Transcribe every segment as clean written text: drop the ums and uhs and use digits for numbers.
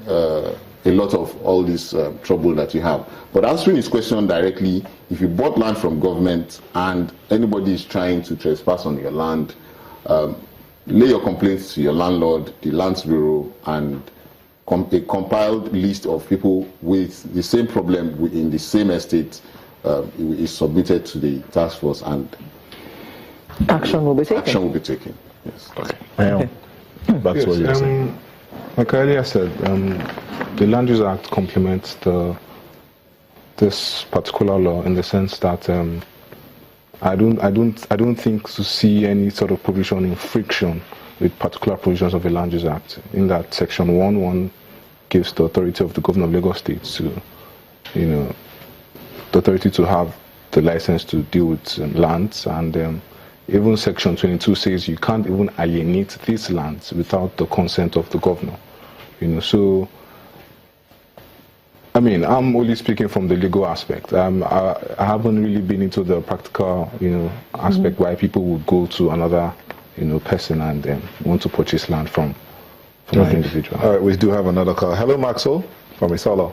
a lot of all this trouble that you have. But answering his question directly, if you bought land from government and anybody is trying to trespass on your land, lay your complaints to your landlord, the Lands Bureau, and a compiled list of people with the same problem in the same estate is submitted to the task force, and action will be taken. Action will be taken. Yes. Okay. Back to what you were saying. Like I earlier said, the Land Use Act complements this particular law in the sense that I don't think to see any sort of provision in friction with particular provisions of the Land Use Act. In that Section 1.1 gives the authority of the Governor of Lagos State to, the authority to have the license to deal with lands, and even Section 22 says you can't even alienate these lands without the consent of the governor. So I mean, I'm only speaking from the legal aspect. I haven't really been into the practical, aspect why people would go to another, person and want to purchase land from an individual. All right, we do have another call. Hello, Maxwell from Isolo.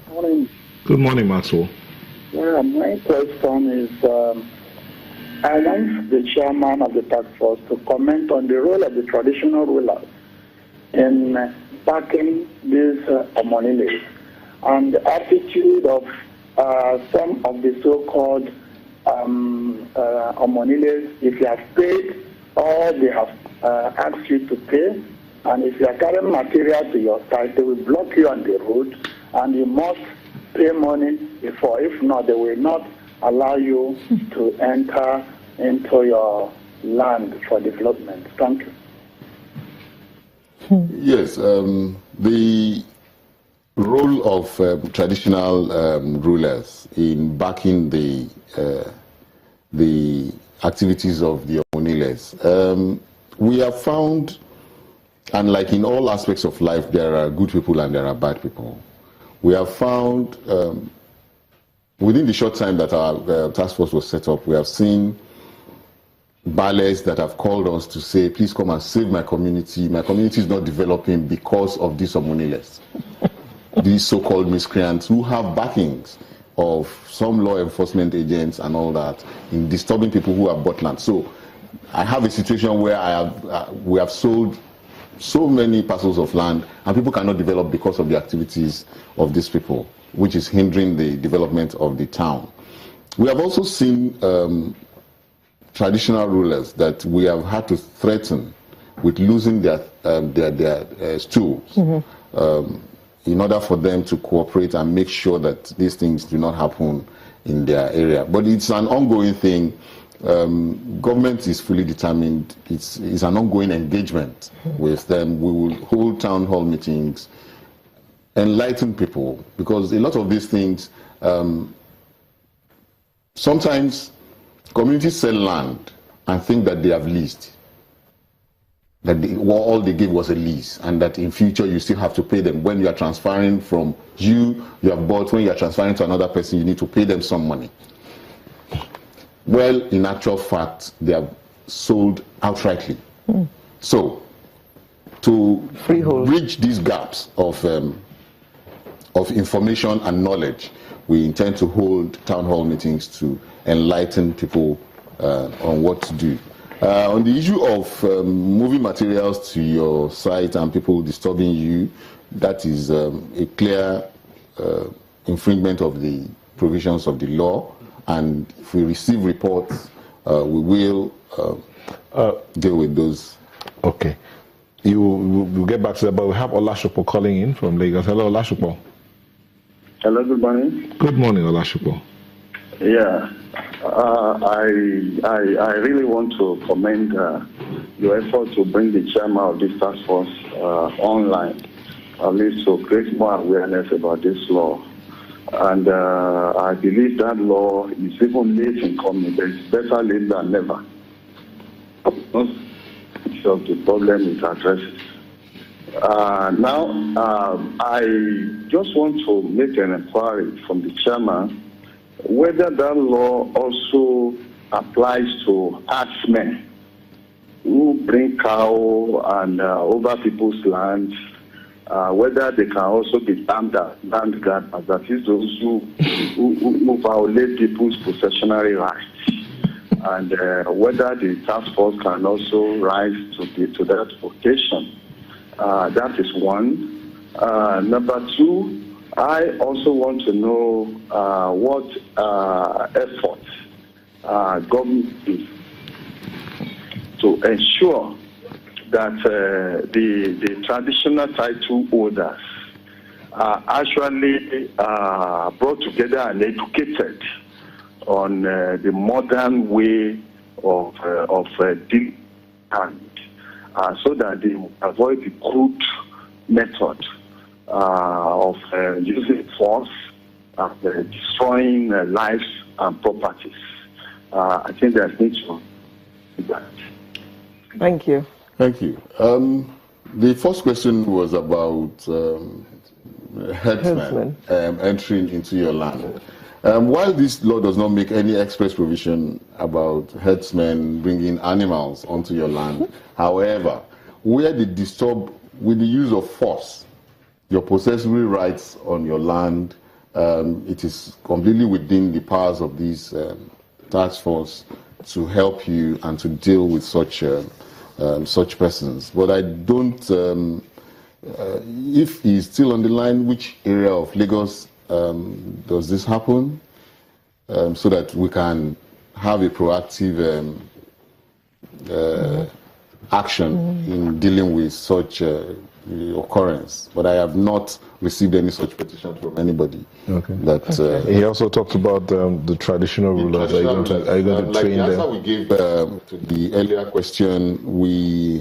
Morning. Good morning, Maxwell. Yeah, my question is, I want the chairman of the task force to comment on the role of the traditional rulers in backing these Omoniles, and the attitude of some of the so-called Omoniles. If you have paid all they have asked you to pay, and if you are carrying material to your site, they will block you on the road, and you must pay money before. If not, they will not allow you to enter into your land for development. Thank you. Yes, the role of traditional rulers in backing the activities of the Omoniles. We have found, and like in all aspects of life, there are good people and there are bad people. We have found, within the short time that our task force was set up, we have seen ballets that have called us to say, please come and save my community. My community is not developing because of these Omoniles. These so-called miscreants who have backings of some law enforcement agents and all that in disturbing people who have bought land. So I have a situation where we have sold so many parcels of land and people cannot develop because of the activities of these people, which is hindering the development of the town. We have also seen traditional rulers that we have had to threaten with losing their stools. In order for them to cooperate and make sure that these things do not happen in their area. But it's an ongoing thing. Government is fully determined. It's an ongoing engagement with them. We will hold town hall meetings, enlighten people, because a lot of these things, sometimes communities sell land and think that they have leased, that all they gave was a lease, and that in future you still have to pay them. When you are transferring from you have bought, when you are transferring to another person, you need to pay them some money. Well, in actual fact, they are sold outrightly. So, to bridge these gaps of information and knowledge, we intend to hold town hall meetings to enlighten people on what to do. On the issue of moving materials to your site and people disturbing you, that is a clear infringement of the provisions of the law. And if we receive reports, we will deal with those. Okay. We'll get back to that, but we have Olashopo calling in from Lagos. Hello, Olashopo. Hello, good morning. Good morning, Olashopo. Yeah, I really want to commend your effort to bring the chairman of this task force online, at least to create more awareness about this law. And I believe that law is even late in coming, but it's better late than never. So the problem it addresses. Now, I just want to make an inquiry from the chairman whether that law also applies to herdsmen who bring cow and over people's land whether they can also be termed as land grabbers, that is those who violate people's possessionary rights, and whether the task force can also rise to that occasion. That is one. Number two, I also want to know what efforts government is to ensure that the traditional title holders are actually brought together and educated on the modern way of dealing, so that they avoid the crude method of using force and destroying lives and properties. I think there's need to do that. Thank you. Thank you. The first question was about herdsmen entering into your land. While this law does not make any express provision about herdsmen bringing animals onto your land, however, where they disturb with the use of force your possessory rights on your land, it is completely within the powers of these task force to help you and to deal with such persons. But I don't, if he's still on the line, which area of Lagos does this happen? So that we can have a proactive action in dealing with such occurrence. But I have not received any such petition from anybody. Okay. That he also talked about the traditional rulers. Are you going to train them? The answer we gave to the earlier question, we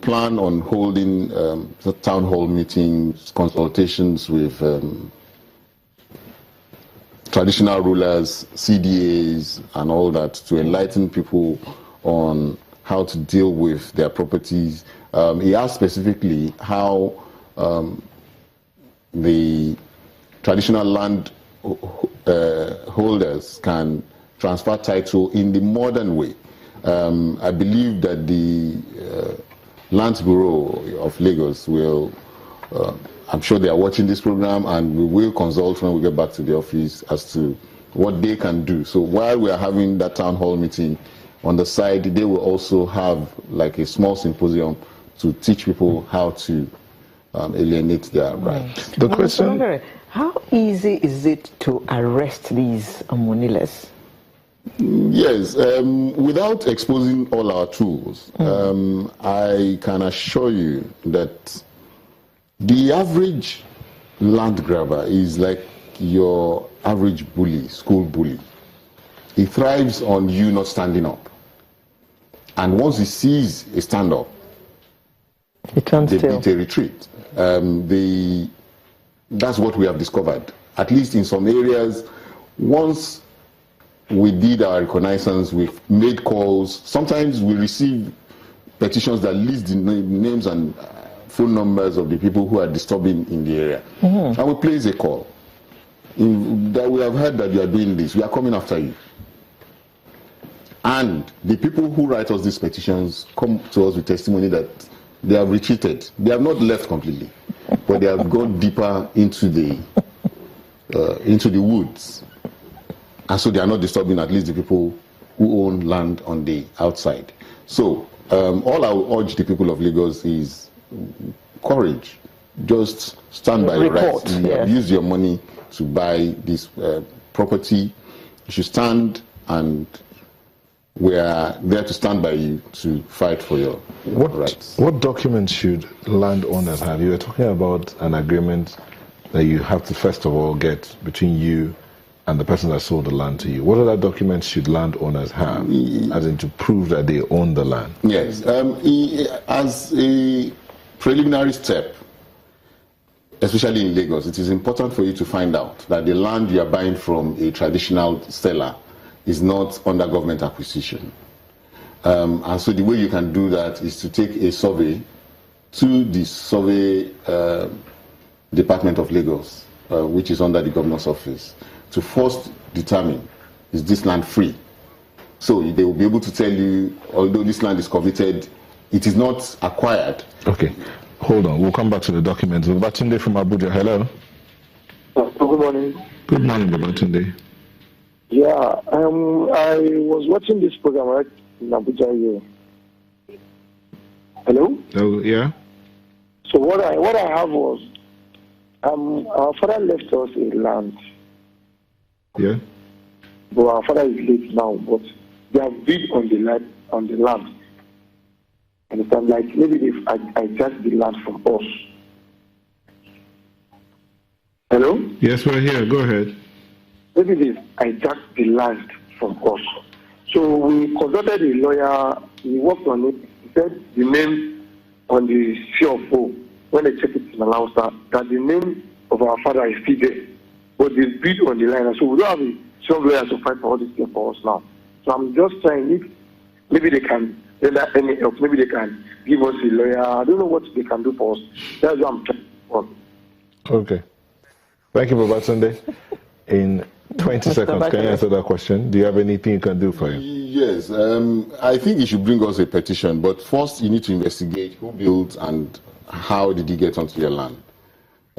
plan on holding the town hall meetings, consultations with traditional rulers, CDAs, and all that to enlighten people on how to deal with their properties. He asked specifically how the traditional land holders can transfer title in the modern way. I believe that the Land Bureau of Lagos will, I'm sure they are watching this program, and we will consult when we get back to the office as to what they can do. So while we are having that town hall meeting, on the side, they will also have like a small symposium to teach people how to alienate their rights. The question: how easy is it to arrest these monilas? Yes, without exposing all our tools, I can assure you that the average land grabber is like your average bully, school bully. He thrives on you not standing up. And once he sees a stand-up, they beat a retreat. That's what we have discovered. At least in some areas, once we did our reconnaissance, we've made calls. Sometimes we receive petitions that list the names and phone numbers of the people who are disturbing in the area. And we place a call. That we have heard that you are doing this. We are coming after you. And the people who write us these petitions come to us with testimony that they have retreated. They have not left completely, but they have gone deeper into the woods. And so they are not disturbing at least the people who own land on the outside. So all I will urge the people of Lagos is courage. Just stand by your rights. You have used your money to buy this property. You should stand, and we are there to stand by you to fight for your rights. What documents should landowners have? You were talking about an agreement that you have to first of all get between you and the person that sold the land to you. What other documents should landowners have, as in to prove that they own the land? Yes, as a preliminary step, especially in Lagos, it is important for you to find out that the land you are buying from a traditional seller is not under government acquisition. And so the way you can do that is to take a survey to the survey department of Lagos, which is under the governor's office, to first determine, is this land free? So they will be able to tell you, although this land is coveted, it is not acquired. Okay. Hold on, we'll come back to the documents. Babatunde from Abuja, hello. Good morning. Good morning, Babatunde. Yeah, I was watching this program right in Abuja here. Hello? Oh, yeah? So what I have was, our father left us a land. Yeah? But our father is late now, but they have bid on the land. Understand? Like maybe they've hijacked the land from us. Hello? Yes, we're here. Go ahead. Maybe they've hijacked the land from us. So we consulted a lawyer, he worked on it, he said the name on the CFO, when they check it in Alausa, that the name of our father is still there. But they bid on the land, so we don't have some lawyers to fight for all this thing for us now. So I'm just trying, if maybe they can render any help, maybe they can give us a lawyer. I don't know what they can do for us. That's what I'm trying for. Okay. Thank you, Babatunde. In 20 seconds, can you answer that question? Do you have anything you can do for him? Yes, I think you should bring us a petition, but first you need to investigate who built and how did he get onto your land.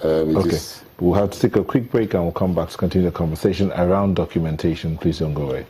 Okay, we'll have to take a quick break and we'll come back to continue the conversation around documentation. Please don't go away.